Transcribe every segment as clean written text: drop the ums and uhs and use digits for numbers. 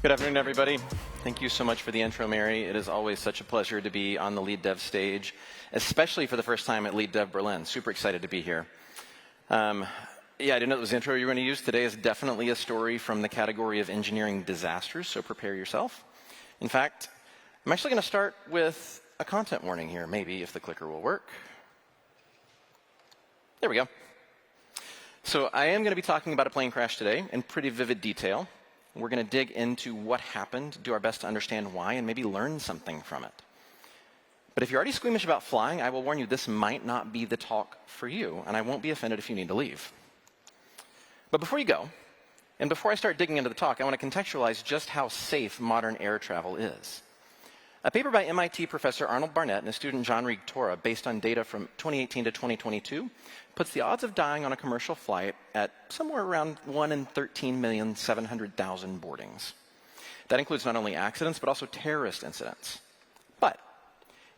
Good afternoon, everybody. Thank you so mumuch for the intro, Mary. It is always such a pleasure to be on the LeadDev stage, especially for the first time at LeadDev Berlin. Super excited to be here. I didn't know it was the intro you were going to use. Today is definitely a story from the category of engineering disasters, so prepare yourself. In fact, I'm actually going to start with a content warning here, maybe, if the clicker will work. There we go. So I am going to be talking about a plane crash today in pretty vivid detail. We're going to dig into what happened, do our best to understand why, and maybe learn something from it. But if you're already squeamish about flying, I will warn you, this might not be the talk for you, and I won't be offended if you need to leave. But before you go, and before I start digging into the talk, I want to contextualize just how safe modern air travel is. A paper by MIT professor Arnold Barnett and his student Jean-Rigue Tora, based on data from 2018 to 2022, puts the odds of dying on a commercial flight at somewhere around 1 in 13,700,000 boardings. That includes not only accidents, but also terrorist incidents. But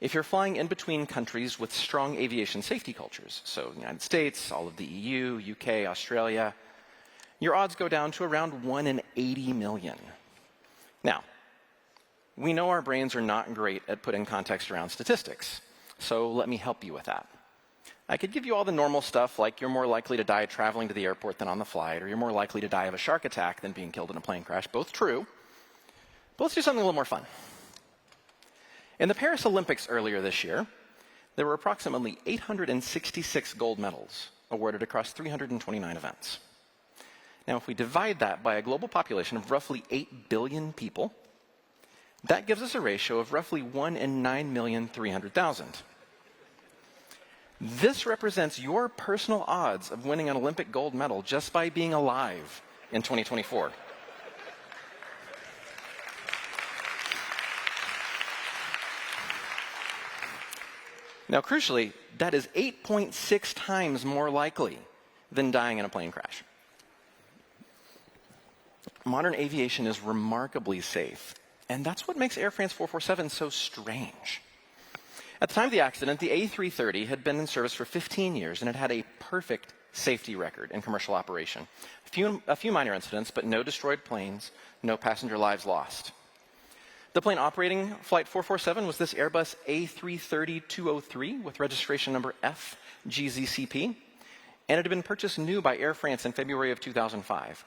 if you're flying in between countries with strong aviation safety cultures, so the United States, all of the EU, UK, Australia, your odds go down to around 1 in 80 million. Now, we know our brains are not great at putting context around statistics, so let me help you with that. I could give you all the normal stuff, like you're more likely to die traveling to the airport than on the flight, or you're more likely to die of a shark attack than being killed in a plane crash, both true. But let's do something a little more fun. In the Paris Olympics earlier this year, there were approximately 866 gold medals awarded across 329 events. Now, if we divide that by a global population of roughly 8 billion people, that gives us a ratio of roughly 1 in 9,300,000. This represents your personal odds of winning an Olympic gold medal just by being alive in 2024. Now, crucially, that is 8.6 times more likely than dying in a plane crash. Modern aviation is remarkably safe, and that's what makes Air France 447 so strange. At the time of the accident, the A330 had been in service for 15 years, and it had a perfect safety record in commercial operation. A few minor incidents, but no destroyed planes, no passenger lives lost. The plane operating Flight 447 was this Airbus A330-203 with registration number FGZCP, and it had been purchased new by Air France in February of 2005.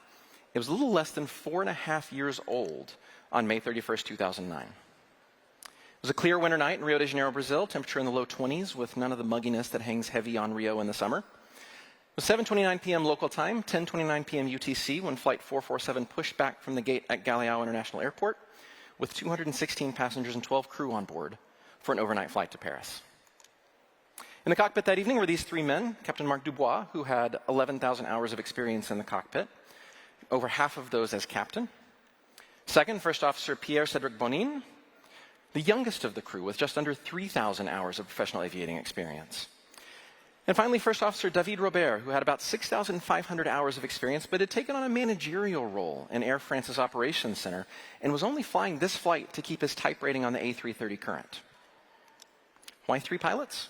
It was a little less than 4.5 years old on May 31st, 2009. It was a clear winter night in Rio de Janeiro, Brazil, temperature in the low 20s with none of the mugginess that hangs heavy on Rio in the summer. It was 7:29 p.m. local time, 10:29 p.m. UTC, when Flight 447 pushed back from the gate at Galeão International Airport with 216 passengers and 12 crew on board for an overnight flight to Paris. In the cockpit that evening were these three men: Captain Marc Dubois, who had 11,000 hours of experience in the cockpit, over half of those as captain. Second, First Officer Pierre-Cédric Bonin, the youngest of the crew with just under 3,000 hours of professional aviating experience. And finally, First Officer David Robert, who had about 6,500 hours of experience, but had taken on a managerial role in Air France's operations center and was only flying this flight to keep his type rating on the A330 current. Why 3 pilots?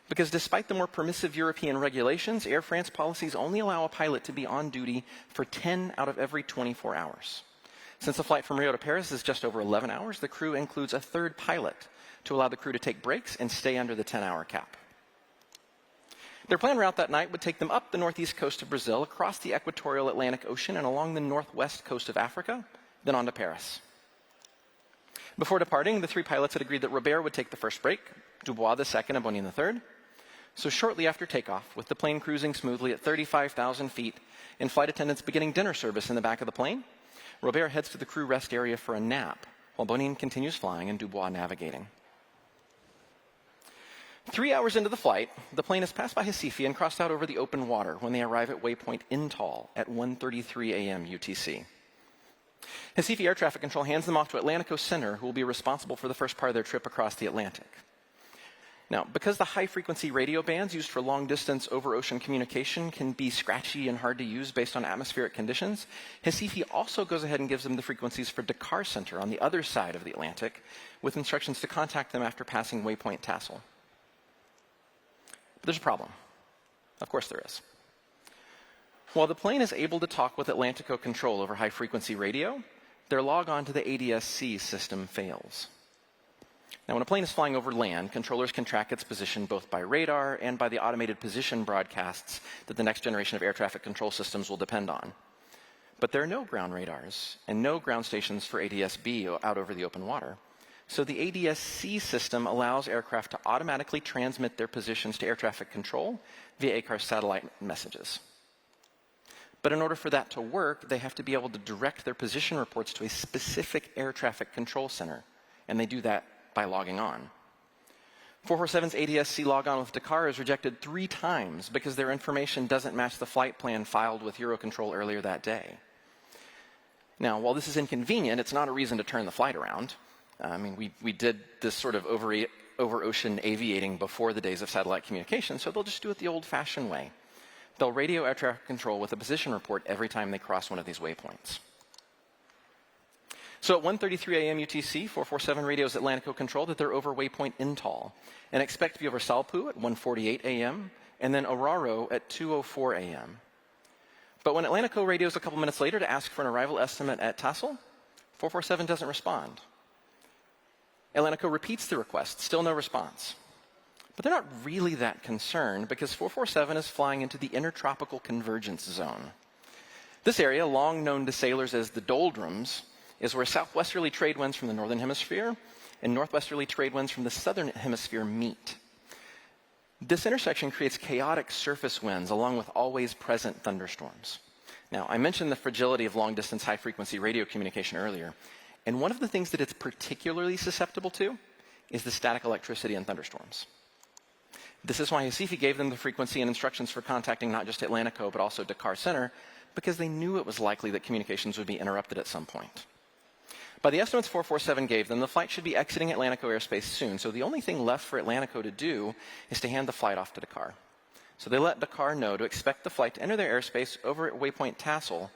Because despite the more permissive European regulations, Air France policies only allow a pilot to be on duty for 10 out of every 24 hours. Since the flight from Rio to Paris is just over 11 hours, the crew includes a third pilot to allow the crew to take breaks and stay under the 10-hour cap. Their planned route that night would take them up the northeast coast of Brazil, across the equatorial Atlantic Ocean, and along the northwest coast of Africa, then on to Paris. Before departing, the 3 pilots had agreed that Robert would take the first break, Dubois the second, and Bonin the third. So shortly after takeoff, with the plane cruising smoothly at 35,000 feet and flight attendants beginning dinner service in the back of the plane, Robert heads to the crew rest area for a nap, while Bonin continues flying and Dubois navigating. 3 hours into the flight, the plane has passed by Recife and crossed out over the open water when they arrive at waypoint Intal at 1:33 a.m. UTC. Recife Air Traffic Control hands them off to Atlantico Center, who will be responsible for the first part of their trip across the Atlantic. Now, because the high-frequency radio bands used for long-distance over-ocean communication can be scratchy and hard to use based on atmospheric conditions, Recife also goes ahead and gives them the frequencies for Dakar Center on the other side of the Atlantic, with instructions to contact them after passing waypoint Tassel. But there's a problem. Of course there is. While the plane is able to talk with Atlantico Control over high-frequency radio, their log-on to the ADS-C system fails. Now, when a plane is flying over land, controllers can track its position both by radar and by the automated position broadcasts that the next generation of air traffic control systems will depend on. But there are no ground radars and no ground stations for ADS-B out over the open water. So the ADS-C system allows aircraft to automatically transmit their positions to air traffic control via ACAR satellite messages. But in order for that to work, they have to be able to direct their position reports to a specific air traffic control center, and they do that by logging on. 447's ADS-C logon with Dakar is rejected 3 times because their information doesn't match the flight plan filed with Eurocontrol earlier that day. Now, while this is inconvenient, it's not a reason to turn the flight around. I mean, we did this sort of over-ocean aviating before the days of satellite communication, so they'll just do it the old-fashioned way. They'll radio air traffic control with a position report every time they cross one of these waypoints. So at 1:33 a.m. UTC, 447 radios Atlantico Control that they're over waypoint Intol and expect to be over Salpu at 1:48 a.m. and then Oruro at 2:04 a.m. But when Atlantico radios a couple minutes later to ask for an arrival estimate at Tassel, 447 doesn't respond. Atlantico repeats the request, still no response. But they're not really that concerned because 447 is flying into the Intertropical Convergence Zone. This area, long known to sailors as the Doldrums, is where southwesterly trade winds from the northern hemisphere and northwesterly trade winds from the southern hemisphere meet. This intersection creates chaotic surface winds along with always present thunderstorms. Now, I mentioned the fragility of long-distance high-frequency radio communication earlier, and one of the things that it's particularly susceptible to is the static electricity in thunderstorms. This is why Hasifi gave them the frequency and instructions for contacting not just Atlantico, but also Dakar Center, because they knew it was likely that communications would be interrupted at some point. By the estimates 447 gave them, the flight should be exiting Atlantico airspace soon, so the only thing left for Atlantico to do is to hand the flight off to Dakar. So they let Dakar know to expect the flight to enter their airspace over at waypoint Tassel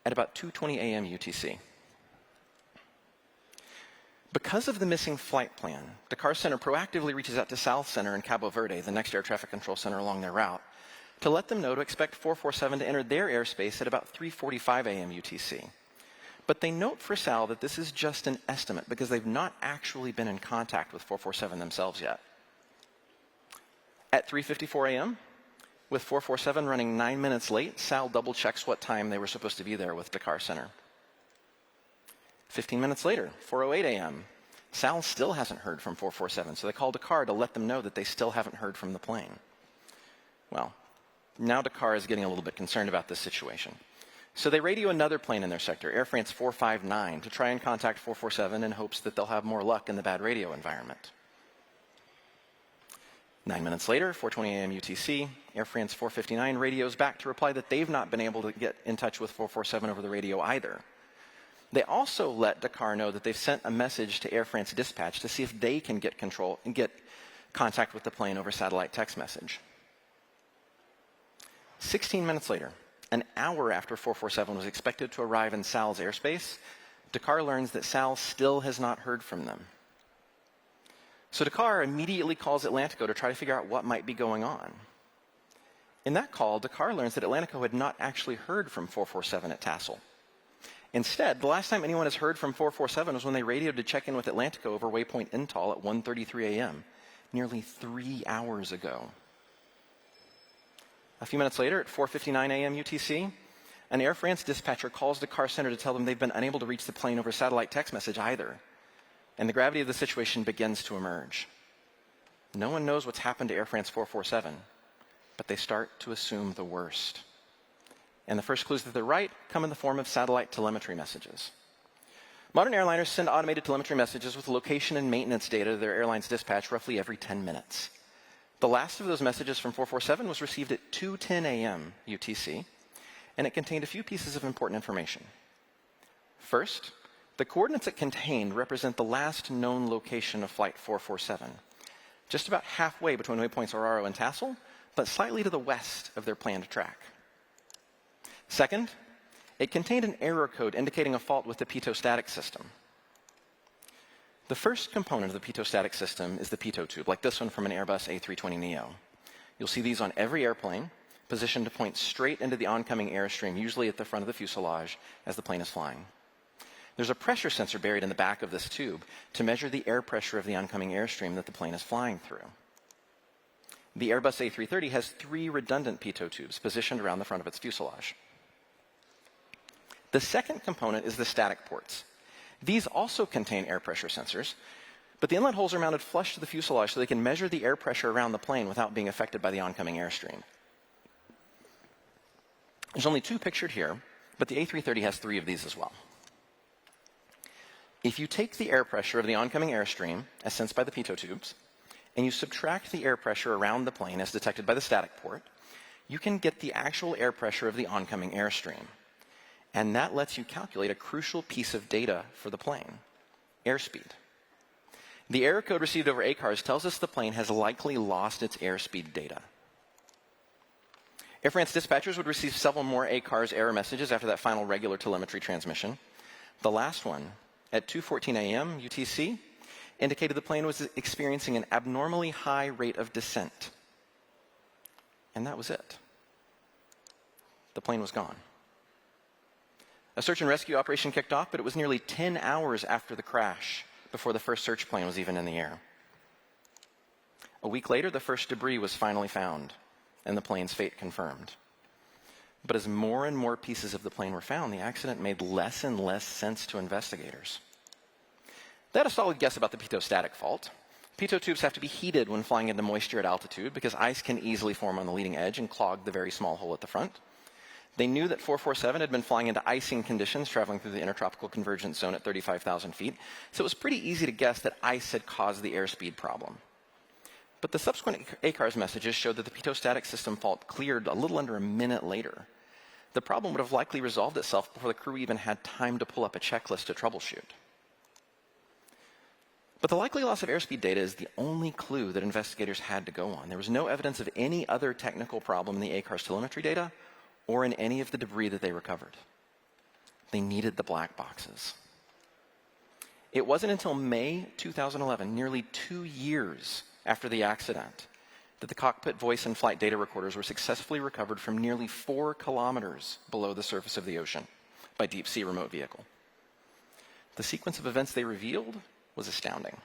at about 2:20 a.m. UTC. Because of the missing flight plan, Dakar Center proactively reaches out to South Center in Cabo Verde, the next air traffic control center along their route, to let them know to expect 447 to enter their airspace at about 3:45 a.m. UTC. But they note for Sal that this is just an estimate because they've not actually been in contact with 447 themselves yet. At 3:54 a.m., with 447 running 9 minutes late, Sal double-checks what time they were supposed to be there with Dakar Center. 15 minutes later, 4:08 a.m., Sal still hasn't heard from 447, so they call Dakar to let them know that they still haven't heard from the plane. Well, now Dakar is getting a little bit concerned about this situation. So they radio another plane in their sector, Air France 459, to try and contact 447 in hopes that they'll have more luck in the bad radio environment. 9 minutes later, 4:20 a.m. UTC, Air France 459 radios back to reply that they've not been able to get in touch with 447 over the radio either. They also let Dakar know that they've sent a message to Air France Dispatch to see if they can get contact with the plane over satellite text message. 16 minutes later, an hour after 447 was expected to arrive in Sal's airspace, Dakar learns that Sal still has not heard from them. So Dakar immediately calls Atlantico to try to figure out what might be going on. In that call, Dakar learns that Atlantico had not actually heard from 447 at Tassel. Instead, the last time anyone has heard from 447 was when they radioed to check in with Atlantico over waypoint Intol at 1:33 a.m., nearly 3 hours ago. A few minutes later, at 4:59 a.m. UTC, an Air France dispatcher calls Dakar Center to tell them they've been unable to reach the plane over satellite text message either. And the gravity of the situation begins to emerge. No one knows what's happened to Air France 447, but they start to assume the worst. And the first clues that they're right come in the form of satellite telemetry messages. Modern airliners send automated telemetry messages with location and maintenance data to their airline's dispatch roughly every 10 minutes. The last of those messages from 447 was received at 2:10 a.m. UTC, and it contained a few pieces of important information. First, the coordinates it contained represent the last known location of Flight 447, just about halfway between waypoints Oruro and Tassel, but slightly to the west of their planned track. Second, it contained an error code indicating a fault with the pitot-static system. The first component of the pitot-static system is the pitot tube, like this one from an Airbus A330neo. You'll see these on every airplane, positioned to point straight into the oncoming airstream, usually at the front of the fuselage as the plane is flying. There's a pressure sensor buried in the back of this tube to measure the air pressure of the oncoming airstream that the plane is flying through. The Airbus A330 has 3 redundant pitot tubes positioned around the front of its fuselage. The second component is the static ports. These also contain air pressure sensors, but the inlet holes are mounted flush to the fuselage so they can measure the air pressure around the plane without being affected by the oncoming airstream. There's only 2 pictured here, but the A330 has 3 of these as well. If you take the air pressure of the oncoming airstream, as sensed by the pitot tubes, and you subtract the air pressure around the plane as detected by the static port, you can get the actual air pressure of the oncoming airstream. And that lets you calculate a crucial piece of data for the plane: airspeed. The error code received over ACARS tells us the plane has likely lost its airspeed data. Air France dispatchers would receive several more ACARS error messages after that final regular telemetry transmission. The last one, at 2:14 a.m. UTC, indicated the plane was experiencing an abnormally high rate of descent. And that was it. The plane was gone. A search and rescue operation kicked off, but it was nearly 10 hours after the crash before the first search plane was even in the air. A week later, the first debris was finally found, and the plane's fate confirmed. But as more and more pieces of the plane were found, the accident made less and less sense to investigators. They had a solid guess about the pitot-static fault. Pitot tubes have to be heated when flying into moisture at altitude because ice can easily form on the leading edge and clog the very small hole at the front. They knew that 447 had been flying into icing conditions traveling through the intertropical convergence zone at 35,000 feet, so it was pretty easy to guess that ice had caused the airspeed problem. But the subsequent ACARS messages showed that the pitot-static system fault cleared a little under a minute later. The problem would have likely resolved itself before the crew even had time to pull up a checklist to troubleshoot. But the likely loss of airspeed data is the only clue that investigators had to go on. There was no evidence of any other technical problem in the ACARS telemetry data or in any of the debris that they recovered. They needed the black boxes. It wasn't until May 2011, nearly 2 years after the accident, that the cockpit voice and flight data recorders were successfully recovered from nearly 4 kilometers below the surface of the ocean by deep sea remote vehicle. The sequence of events they revealed was astounding.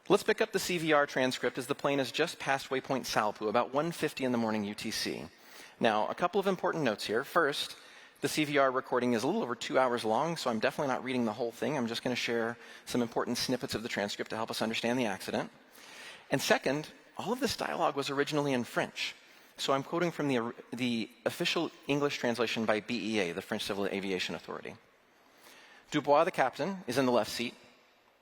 Let's pick up the CVR transcript as the plane has just passed waypoint Salpu, about 1:50 in the morning UTC. Now, a couple of important notes here. First, the CVR recording is a little over 2 hours long, so I'm definitely not reading the whole thing. I'm just going to share some important snippets of the transcript to help us understand the accident. And second, all of this dialogue was originally in French. So I'm quoting from the official English translation by BEA, the French Civil Aviation Authority. Dubois, the captain, is in the left seat,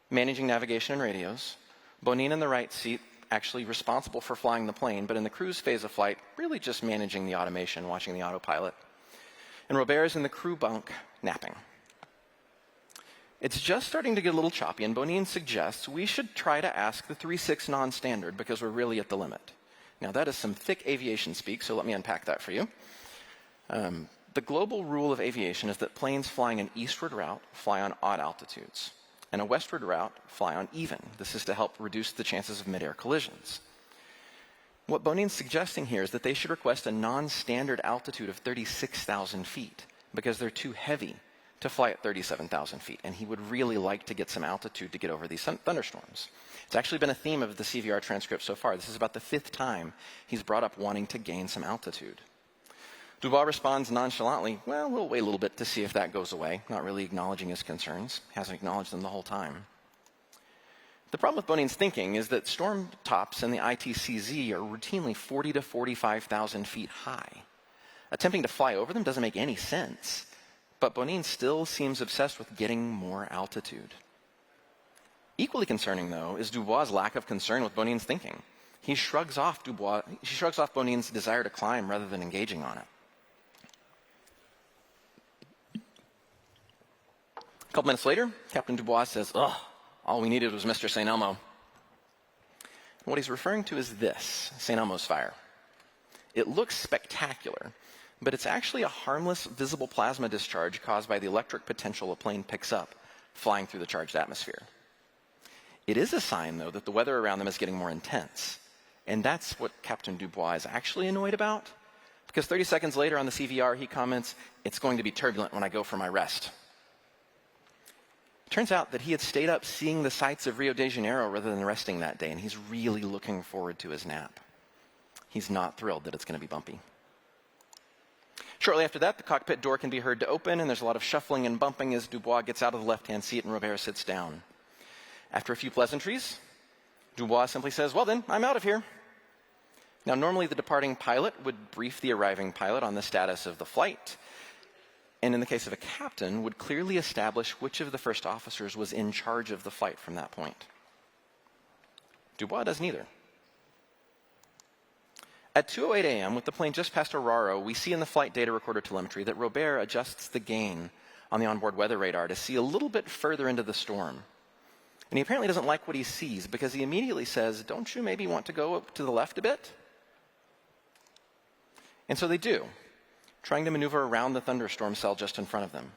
managing navigation and radios. Bonin in the right seat, actually responsible for flying the plane, but in the cruise phase of flight, really just managing the automation, watching the autopilot. And Robert is in the crew bunk, napping. It's just starting to get a little choppy, and Bonin suggests we should try to ask the 3.6 non-standard because we're really at the limit. Now, that is some thick aviation speak, so let me unpack that for you. The global rule of aviation is that planes flying an eastward route fly on odd altitudes, and a westward route fly on even. This is to help reduce the chances of mid-air collisions. What Bonin's suggesting here is that they should request a non-standard altitude of 36,000 feet because they're too heavy to fly at 37,000 feet, and he would really like to get some altitude to get over these thunderstorms. It's actually been a theme of the CVR transcript so far. This is about the 5th time he's brought up wanting to gain some altitude. Dubois responds nonchalantly, well, we'll wait a little bit to see if that goes away, not really acknowledging his concerns. Hasn't acknowledged them the whole time. The problem with Bonin's thinking is that storm tops in the ITCZ are routinely 40 to 45,000 feet high. Attempting to fly over them doesn't make any sense, but Bonin still seems obsessed with getting more altitude. Equally concerning, though, is Dubois' lack of concern with Bonin's thinking. He shrugs off Bonin's desire to climb rather than engaging on it. A couple minutes later, Captain Dubois says, all we needed was Mr. St. Elmo. What he's referring to is this, St. Elmo's fire. It looks spectacular, but it's actually a harmless visible plasma discharge caused by the electric potential a plane picks up flying through the charged atmosphere. It is a sign, though, that the weather around them is getting more intense. And that's what Captain Dubois is actually annoyed about, because 30 seconds later on the CVR, he comments, it's going to be turbulent when I go for my rest. Turns out that he had stayed up seeing the sights of Rio de Janeiro rather than resting that day, and he's really looking forward to his nap. He's not thrilled that it's going to be bumpy. Shortly after that, the cockpit door can be heard to open, and there's a lot of shuffling and bumping as Dubois gets out of the left-hand seat and Robert sits down. After a few pleasantries, Dubois simply says, "Well then, I'm out of here." Now, normally the departing pilot would brief the arriving pilot on the status of the flight, and in the case of a captain, would clearly establish which of the first officers was in charge of the flight from that point. Dubois does neither. At 2:08 a.m., with the plane just past Oruro, we see in the flight data recorder telemetry that Robert adjusts the gain on the onboard weather radar to see a little bit further into the storm. And he apparently doesn't like what he sees because he immediately says, "Don't you maybe want to go up to the left a bit?" And so they do, trying to maneuver around the thunderstorm cell just in front of them.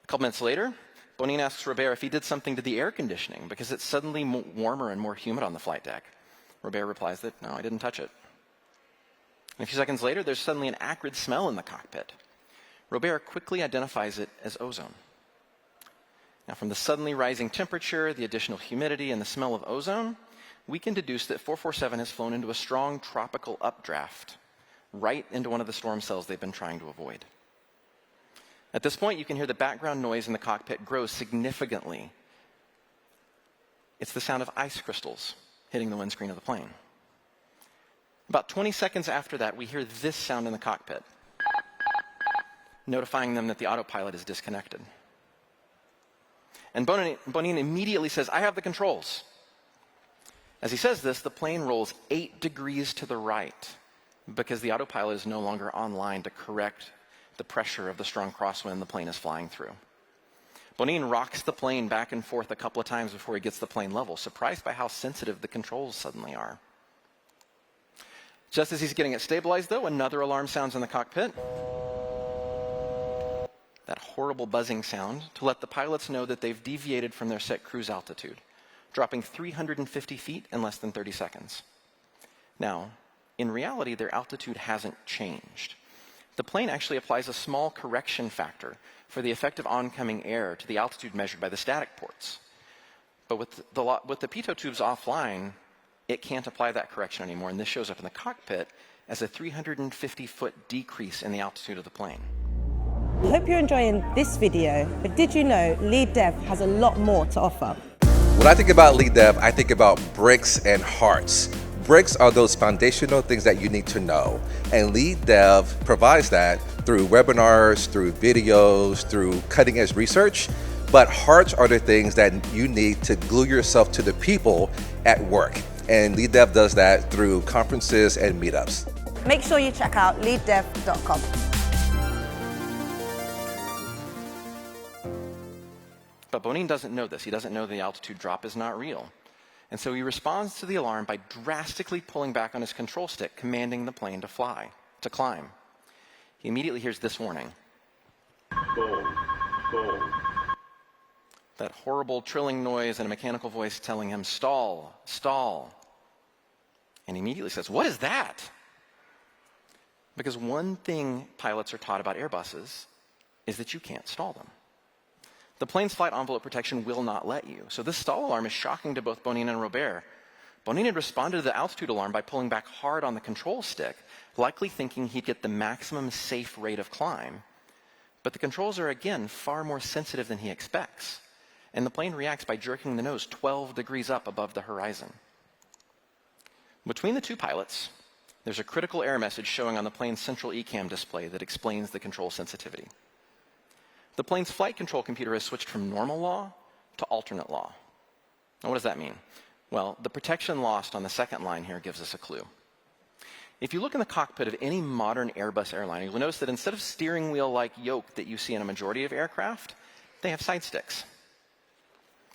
A couple minutes later, Bonin asks Robert if he did something to the air conditioning because it's suddenly warmer and more humid on the flight deck. Robert replies that, "No, I didn't touch it." And a few seconds later, there's suddenly an acrid smell in the cockpit. Robert quickly identifies it as ozone. Now, from the suddenly rising temperature, the additional humidity, and the smell of ozone, we can deduce that 447 has flown into a strong tropical updraft, right into one of the storm cells they've been trying to avoid. At this point, you can hear the background noise in the cockpit grow significantly. It's the sound of ice crystals hitting the windscreen of the plane. About 20 seconds after that, we hear this sound in the cockpit, notifying them that the autopilot is disconnected. And Bonin immediately says, "I have the controls." As he says this, the plane rolls 8 degrees to the right because the autopilot is no longer online to correct the pressure of the strong crosswind the plane is flying through. Bonin rocks the plane back and forth a couple of times before he gets the plane level, surprised by how sensitive the controls suddenly are. Just as he's getting it stabilized, though, another alarm sounds in the cockpit. That horrible buzzing sound to let the pilots know that they've deviated from their set cruise altitude, dropping 350 feet in less than 30 seconds. Now, in reality, their altitude hasn't changed. The plane actually applies a small correction factor for the effect of oncoming air to the altitude measured by the static ports. But with the pitot tubes offline, it can't apply that correction anymore, and this shows up in the cockpit as a 350-foot decrease in the altitude of the plane. I hope you're enjoying this video, but did you know LeadDev has a lot more to offer? When I think about LeadDev, I think about bricks and hearts. Bricks are those foundational things that you need to know, and LeadDev provides that through webinars, through videos, through cutting-edge research. But hearts are the things that you need to glue yourself to the people at work, and LeadDev does that through conferences and meetups. Make sure you check out leaddev.com. But Bonin doesn't know this. He doesn't know the altitude drop is not real. And so he responds to the alarm by drastically pulling back on his control stick, commanding the plane to climb. He immediately hears this warning. Stall. That horrible trilling noise and a mechanical voice telling him, "Stall, stall." And he immediately says, "What is that?" Because one thing pilots are taught about Airbuses is that you can't stall them. The plane's flight envelope protection will not let you. So this stall alarm is shocking to both Bonin and Robert. Bonin had responded to the altitude alarm by pulling back hard on the control stick, likely thinking he'd get the maximum safe rate of climb. But the controls are, again, far more sensitive than he expects. And the plane reacts by jerking the nose 12 degrees up above the horizon. Between the two pilots, there's a critical error message showing on the plane's central ECAM display that explains the control sensitivity. The plane's flight control computer has switched from normal law to alternate law. Now, what does that mean? Well, the protection lost on the second line here gives us a clue. If you look in the cockpit of any modern Airbus airliner, you'll notice that instead of steering wheel-like yoke that you see in a majority of aircraft, they have side sticks.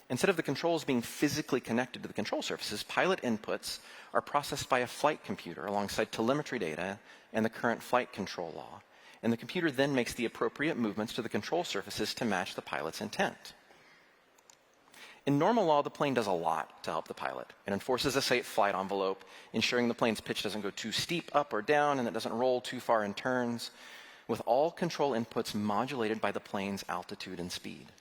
Instead of the controls being physically connected to the control surfaces, pilot inputs are processed by a flight computer alongside telemetry data and the current flight control law. And the computer then makes the appropriate movements to the control surfaces to match the pilot's intent. In normal law, the plane does a lot to help the pilot. It enforces a safe flight envelope, ensuring the plane's pitch doesn't go too steep up or down and it doesn't roll too far in turns, with all control inputs modulated by the plane's altitude and speed.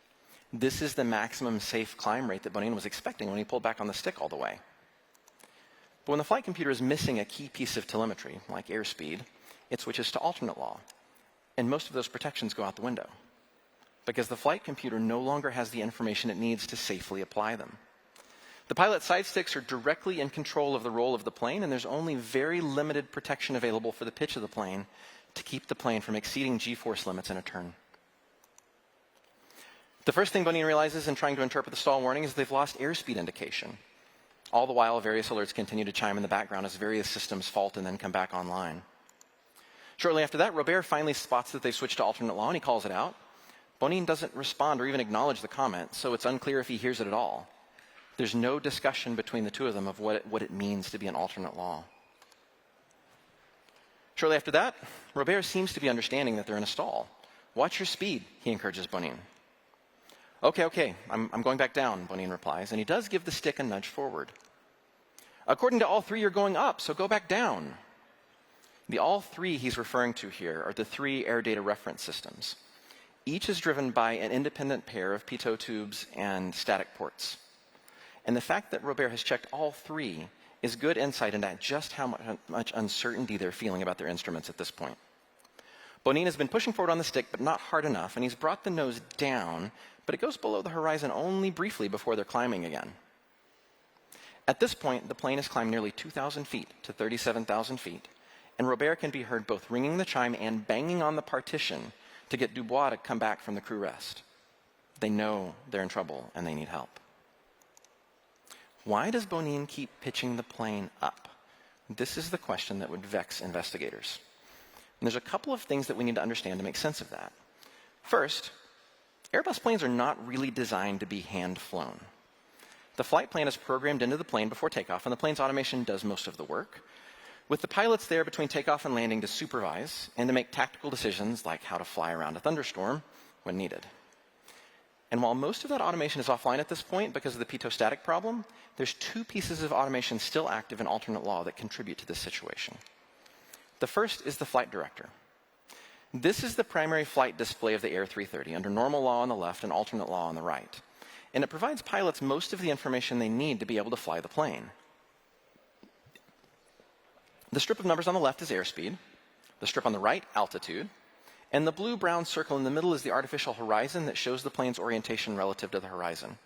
This is the maximum safe climb rate that Bonin was expecting when he pulled back on the stick all the way. But when the flight computer is missing a key piece of telemetry, like airspeed, it switches to alternate law. And most of those protections go out the window, because the flight computer no longer has the information it needs to safely apply them. The pilot's side sticks are directly in control of the roll of the plane, and there's only very limited protection available for the pitch of the plane to keep the plane from exceeding G-force limits in a turn. The first thing Bonin realizes in trying to interpret the stall warning is they've lost airspeed indication. All the while, various alerts continue to chime in the background as various systems fault and then come back online. Shortly after that, Robert finally spots that they've switched to alternate law, and he calls it out. Bonin doesn't respond or even acknowledge the comment, so it's unclear if he hears it at all. There's no discussion between the two of them of what it means to be an alternate law. Shortly after that, Robert seems to be understanding that they're in a stall. Watch your speed, he encourages Bonin. Okay, I'm going back down, Bonin replies, and he does give the stick a nudge forward. According to all three, you're going up, so go back down. The all three he's referring to here are the three air data reference systems. Each is driven by an independent pair of pitot tubes and static ports. And the fact that Robert has checked all three is good insight into just how much uncertainty they're feeling about their instruments at this point. Bonin has been pushing forward on the stick, but not hard enough, and he's brought the nose down, but it goes below the horizon only briefly before they're climbing again. At this point, the plane has climbed nearly 2,000 feet to 37,000 feet, and Robert can be heard both ringing the chime and banging on the partition to get Dubois to come back from the crew rest. They know they're in trouble and they need help. Why does Bonin keep pitching the plane up? This is the question that would vex investigators. And there's a couple of things that we need to understand to make sense of that. First, Airbus planes are not really designed to be hand-flown. The flight plan is programmed into the plane before takeoff, and the plane's automation does most of the work, with the pilots there between takeoff and landing to supervise and to make tactical decisions like how to fly around a thunderstorm when needed. And while most of that automation is offline at this point because of the pitot-static problem, there's two pieces of automation still active in alternate law that contribute to this situation. The first is the flight director. This is the primary flight display of the A330 under normal law on the left and alternate law on the right. And it provides pilots most of the information they need to be able to fly the plane. The strip of numbers on the left is airspeed, the strip on the right, altitude, and the blue-brown circle in the middle is the artificial horizon that shows the plane's orientation relative to the horizon.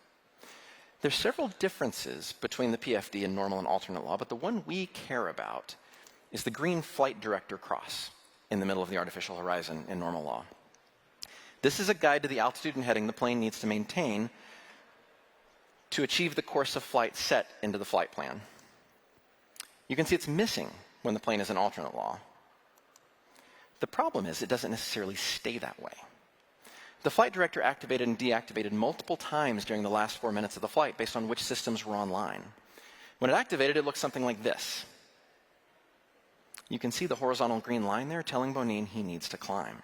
There's several differences between the PFD and normal and alternate law, but the one we care about is the green flight director cross in the middle of the artificial horizon in normal law. This is a guide to the altitude and heading the plane needs to maintain to achieve the course of flight set into the flight plan. You can see it's missing when the plane is in alternate law. The problem is it doesn't necessarily stay that way. The flight director activated and deactivated multiple times during the last 4 minutes of the flight based on which systems were online. When it activated, it looked something like this. You can see the horizontal green line there telling Bonin he needs to climb.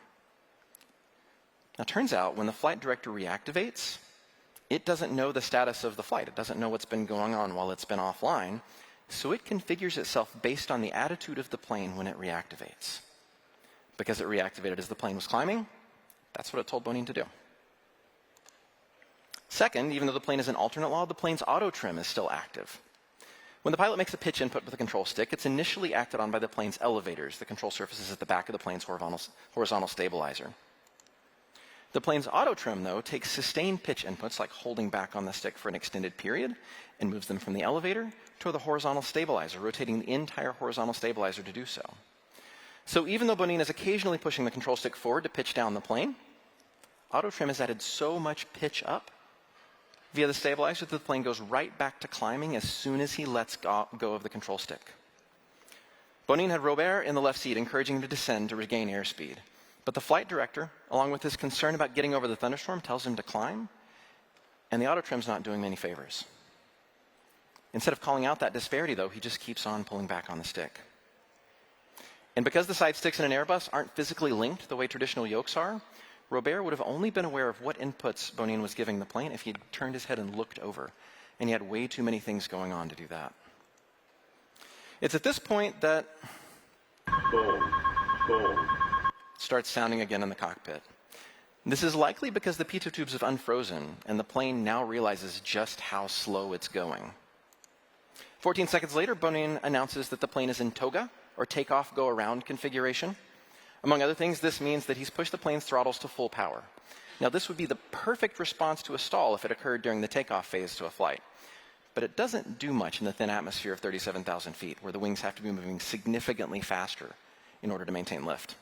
Now, it turns out when the flight director reactivates, it doesn't know the status of the flight. It doesn't know what's been going on while it's been offline, so it configures itself based on the attitude of the plane when it reactivates. Because it reactivated as the plane was climbing, that's what it told Bonin to do. Second, even though the plane is in alternate law, the plane's auto trim is still active. When the pilot makes a pitch input with a control stick, it's initially acted on by the plane's elevators, the control surfaces at the back of the plane's horizontal stabilizer. The plane's auto trim, though, takes sustained pitch inputs, like holding back on the stick for an extended period, and moves them from the elevator to the horizontal stabilizer, rotating the entire horizontal stabilizer to do so. So even though Bonin is occasionally pushing the control stick forward to pitch down the plane, auto trim has added so much pitch up via the stabilizer that the plane goes right back to climbing as soon as he lets go of the control stick. Bonin had Robert in the left seat, encouraging him to descend to regain airspeed. But the flight director, along with his concern about getting over the thunderstorm, tells him to climb, and the auto trim's not doing him any favors. Instead of calling out that disparity, though, he just keeps on pulling back on the stick. And because the side sticks in an Airbus aren't physically linked the way traditional yokes are, Robert would have only been aware of what inputs Bonin was giving the plane if he'd turned his head and looked over, and he had way too many things going on to do that. It's at this point that starts sounding again in the cockpit. This is likely because the pitot tubes have unfrozen, and the plane now realizes just how slow it's going. 14 seconds later, Bonin announces that the plane is in toga, or takeoff go around configuration. Among other things, this means that he's pushed the plane's throttles to full power. Now, this would be the perfect response to a stall if it occurred during the takeoff phase to a flight. But it doesn't do much in the thin atmosphere of 37,000 feet, where the wings have to be moving significantly faster in order to maintain lift.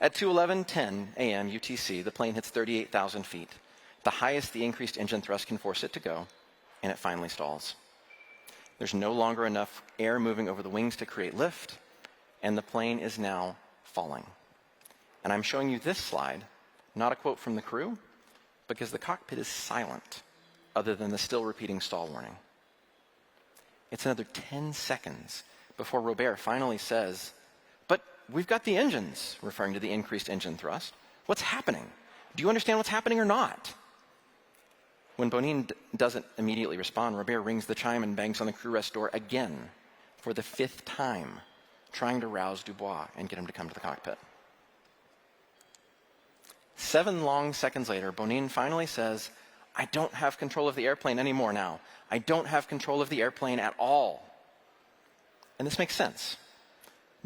At 2:11:10 a.m. UTC, the plane hits 38,000 feet, the highest the increased engine thrust can force it to go, and it finally stalls. There's no longer enough air moving over the wings to create lift, and the plane is now falling. And I'm showing you this slide, not a quote from the crew, because the cockpit is silent, other than the still repeating stall warning. It's another 10 seconds before Robert finally says, "But we've got the engines," referring to the increased engine thrust. "What's happening? Do you understand what's happening or not?" When Bonin doesn't immediately respond, Robert rings the chime and bangs on the crew rest door again for the 5th time, trying to rouse Dubois and get him to come to the cockpit. 7 long seconds later, Bonin finally says, "I don't have control of the airplane anymore now. I don't have control of the airplane at all." And this makes sense,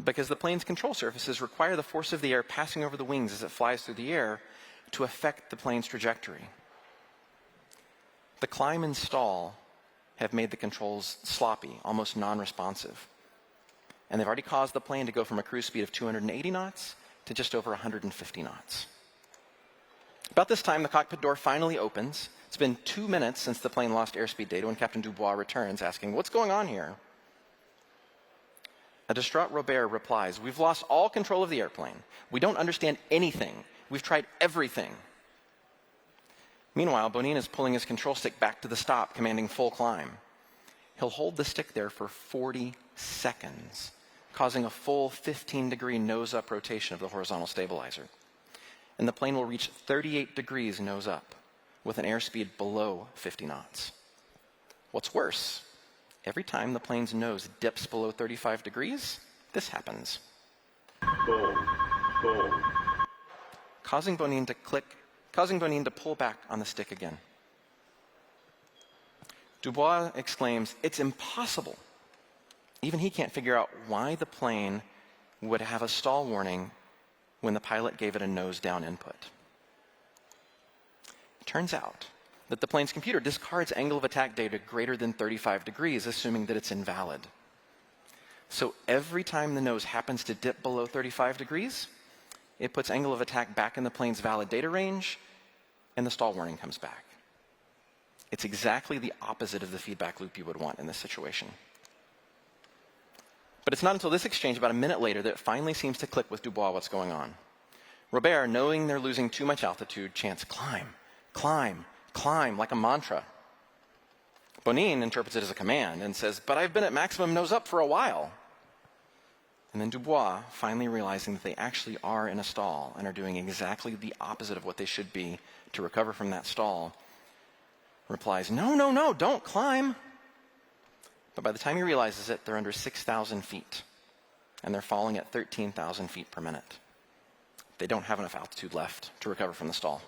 because the plane's control surfaces require the force of the air passing over the wings as it flies through the air to affect the plane's trajectory. The climb and stall have made the controls sloppy, almost non-responsive. And they've already caused the plane to go from a cruise speed of 280 knots to just over 150 knots. About this time, the cockpit door finally opens. It's been 2 minutes since the plane lost airspeed data when Captain Dubois returns, asking, "What's going on here?" A distraught Robert replies, "We've lost all control of the airplane. We don't understand anything. We've tried everything." Meanwhile, Bonin is pulling his control stick back to the stop, commanding full climb. He'll hold the stick there for 40 seconds, causing a full 15-degree nose-up rotation of the horizontal stabilizer. And the plane will reach 38 degrees nose up, with an airspeed below 50 knots. What's worse, every time the plane's nose dips below 35 degrees, this happens. Causing Bonin to pull back on the stick again. Dubois exclaims, "It's impossible." Even he can't figure out why the plane would have a stall warning when the pilot gave it a nose-down input. It turns out that the plane's computer discards angle of attack data greater than 35 degrees, assuming that it's invalid. So every time the nose happens to dip below 35 degrees, it puts angle of attack back in the plane's valid data range, and the stall warning comes back. It's exactly the opposite of the feedback loop you would want in this situation. But it's not until this exchange about a minute later that it finally seems to click with Dubois what's going on. Robert, knowing they're losing too much altitude, chants, "Climb, climb, climb," like a mantra. Bonin interprets it as a command and says, "But I've been at maximum nose up for a while." And then Dubois, finally realizing that they actually are in a stall and are doing exactly the opposite of what they should be to recover from that stall, replies, No, don't climb." But by the time he realizes it, they're under 6,000 feet, and they're falling at 13,000 feet per minute. They don't have enough altitude left to recover from the stall.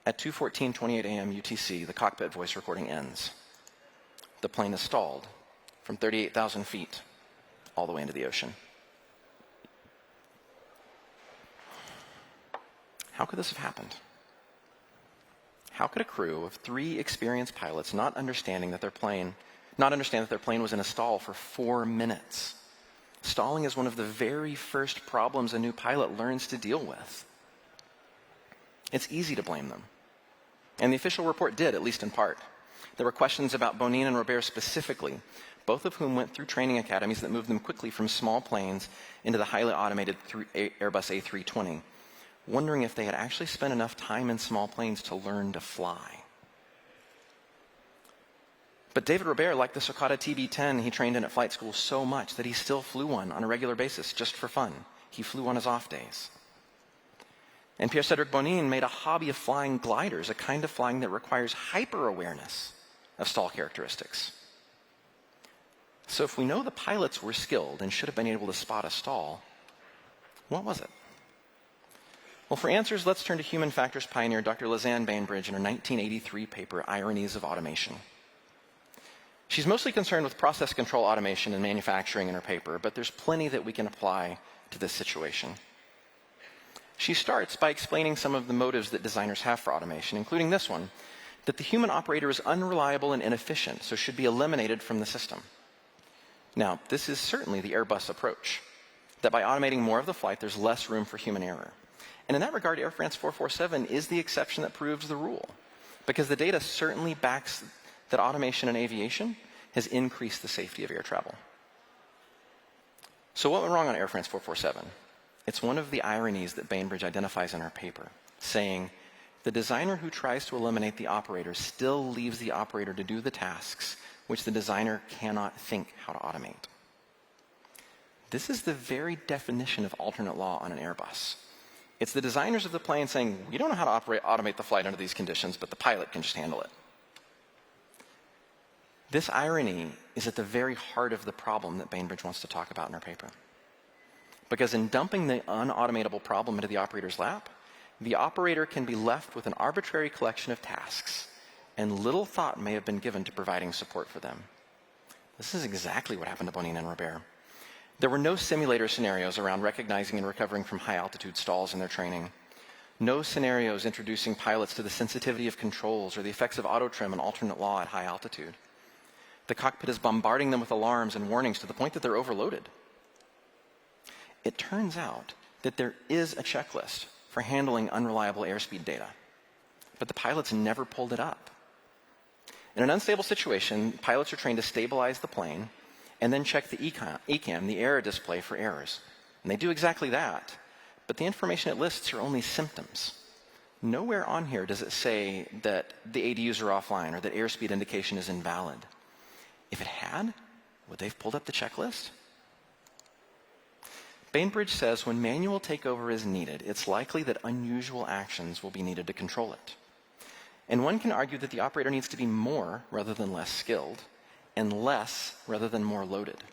At 2:14:28 a.m. UTC, the cockpit voice recording ends. The plane is stalled from 38,000 feet all the way into the ocean. How could this have happened? How could a crew of 3 experienced pilots not understand that their plane was in a stall for 4 minutes? Stalling is one of the very first problems a new pilot learns to deal with. It's easy to blame them. And the official report did, at least in part. There were questions about Bonin and Robert specifically, both of whom went through training academies that moved them quickly from small planes into the highly automated Airbus A330, wondering if they had actually spent enough time in small planes to learn to fly. But David Robert liked the Socata TB-10 he trained in at flight school so much that he still flew one on a regular basis just for fun. He flew on his off days. And Pierre-Cédric Bonin made a hobby of flying gliders, a kind of flying that requires hyper-awareness of stall characteristics. So if we know the pilots were skilled and should have been able to spot a stall, what was it? Well, for answers, let's turn to human factors pioneer Dr. Lizanne Bainbridge in her 1983 paper, Ironies of Automation. She's mostly concerned with process control automation and manufacturing in her paper, but there's plenty that we can apply to this situation. She starts by explaining some of the motives that designers have for automation, including this one, that the human operator is unreliable and inefficient, so should be eliminated from the system. Now, this is certainly the Airbus approach, that by automating more of the flight, there's less room for human error. And in that regard, Air France 447 is the exception that proves the rule, because the data certainly backs that automation in aviation has increased the safety of air travel. So what went wrong on Air France 447? It's one of the ironies that Bainbridge identifies in her paper, saying, the designer who tries to eliminate the operator still leaves the operator to do the tasks which the designer cannot think how to automate. This is the very definition of alternate law on an Airbus. It's the designers of the plane saying, we don't know how to automate the flight under these conditions, but the pilot can just handle it. This irony is at the very heart of the problem that Bainbridge wants to talk about in her paper. Because in dumping the unautomatable problem into the operator's lap, the operator can be left with an arbitrary collection of tasks, and little thought may have been given to providing support for them. This is exactly what happened to Bonin and Robert. There were no simulator scenarios around recognizing and recovering from high-altitude stalls in their training. No scenarios introducing pilots to the sensitivity of controls or the effects of auto-trim and alternate law at high altitude. The cockpit is bombarding them with alarms and warnings to the point that they're overloaded. It turns out that there is a checklist for handling unreliable airspeed data, but the pilots never pulled it up. In an unstable situation, pilots are trained to stabilize the plane and then check the ECAM, the error display, for errors. And they do exactly that, but the information it lists are only symptoms. Nowhere on here does it say that the ADUs are offline or that airspeed indication is invalid. If it had, would they have pulled up the checklist? Bainbridge says when manual takeover is needed, it's likely that unusual actions will be needed to control it. And one can argue that the operator needs to be more rather than less skilled, and less rather than more loaded.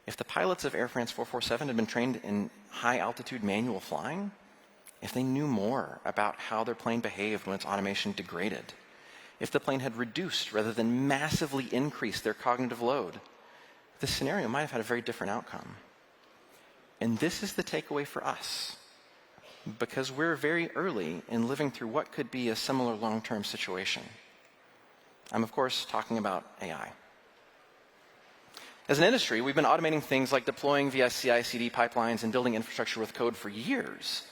If the pilots of Air France 447 had been trained in high-altitude manual flying, if they knew more about how their plane behaved when its automation degraded, if the plane had reduced rather than massively increased their cognitive load, this scenario might have had a very different outcome. And this is the takeaway for us, because we're very early in living through what could be a similar long-term situation. I'm, of course, talking about AI. As an industry, we've been automating things like deploying via CI/CD pipelines and building infrastructure with code for years.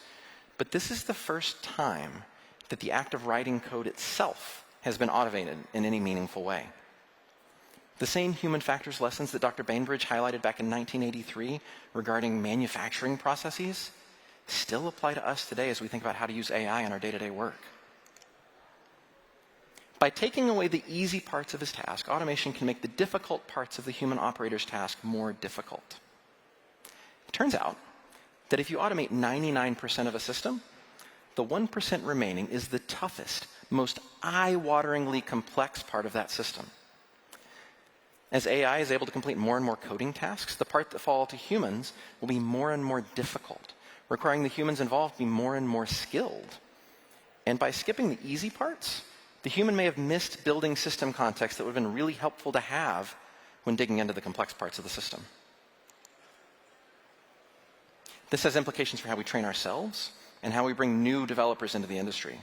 But this is the first time that the act of writing code itself has been automated in any meaningful way. The same human factors lessons that Dr. Bainbridge highlighted back in 1983 regarding manufacturing processes still apply to us today as we think about how to use AI in our day-to-day work. By taking away the easy parts of his task, automation can make the difficult parts of the human operator's task more difficult. It turns out that if you automate 99% of a system, the 1% remaining is the toughest, most eye-wateringly complex part of that system. As AI is able to complete more and more coding tasks, the part that fall to humans will be more and more difficult, requiring the humans involved to be more and more skilled. And by skipping the easy parts, the human may have missed building system context that would have been really helpful to have when digging into the complex parts of the system. This has implications for how we train ourselves and how we bring new developers into the industry.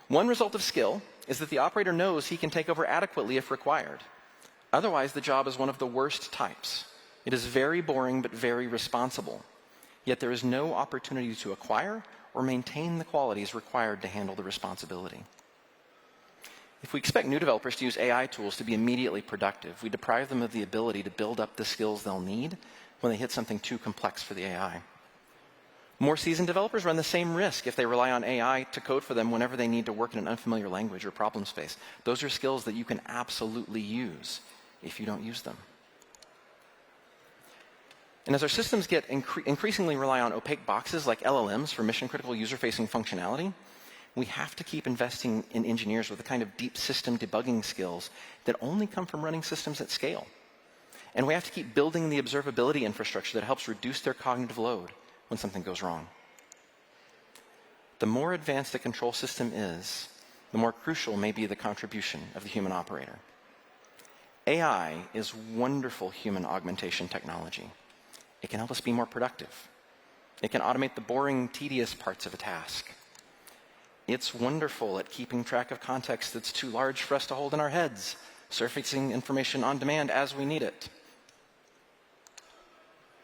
One result of skill is that the operator knows he can take over adequately if required. Otherwise, the job is one of the worst types. It is very boring but very responsible. Yet there is no opportunity to acquire or maintain the qualities required to handle the responsibility. If we expect new developers to use AI tools to be immediately productive, we deprive them of the ability to build up the skills they'll need when they hit something too complex for the AI. More seasoned developers run the same risk if they rely on AI to code for them whenever they need to work in an unfamiliar language or problem space. Those are skills that you can absolutely use if you don't use them. And as our systems get increasingly rely on opaque boxes like LLMs for mission-critical user-facing functionality, we have to keep investing in engineers with the kind of deep system debugging skills that only come from running systems at scale. And we have to keep building the observability infrastructure that helps reduce their cognitive load when something goes wrong. the more advanced a control system is, the more crucial may be the contribution of the human operator. AI is wonderful human augmentation technology. It can help us be more productive. It can automate the boring, tedious parts of a task. It's wonderful at keeping track of context that's too large for us to hold in our heads, surfacing information on demand as we need it.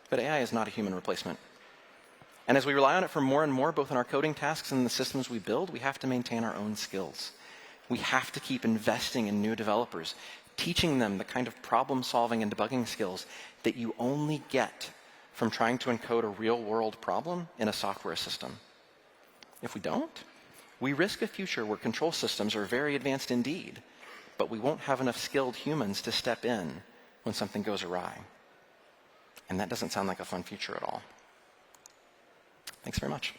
But AI is not a human replacement. And as we rely on it for more and more, both in our coding tasks and the systems we build, we have to maintain our own skills. We have to keep investing in new developers, teaching them the kind of problem-solving and debugging skills that you only get from trying to encode a real-world problem in a software system. If we don't, we risk a future where control systems are very advanced indeed, but we won't have enough skilled humans to step in when something goes awry. And that doesn't sound like a fun future at all. Thanks very much.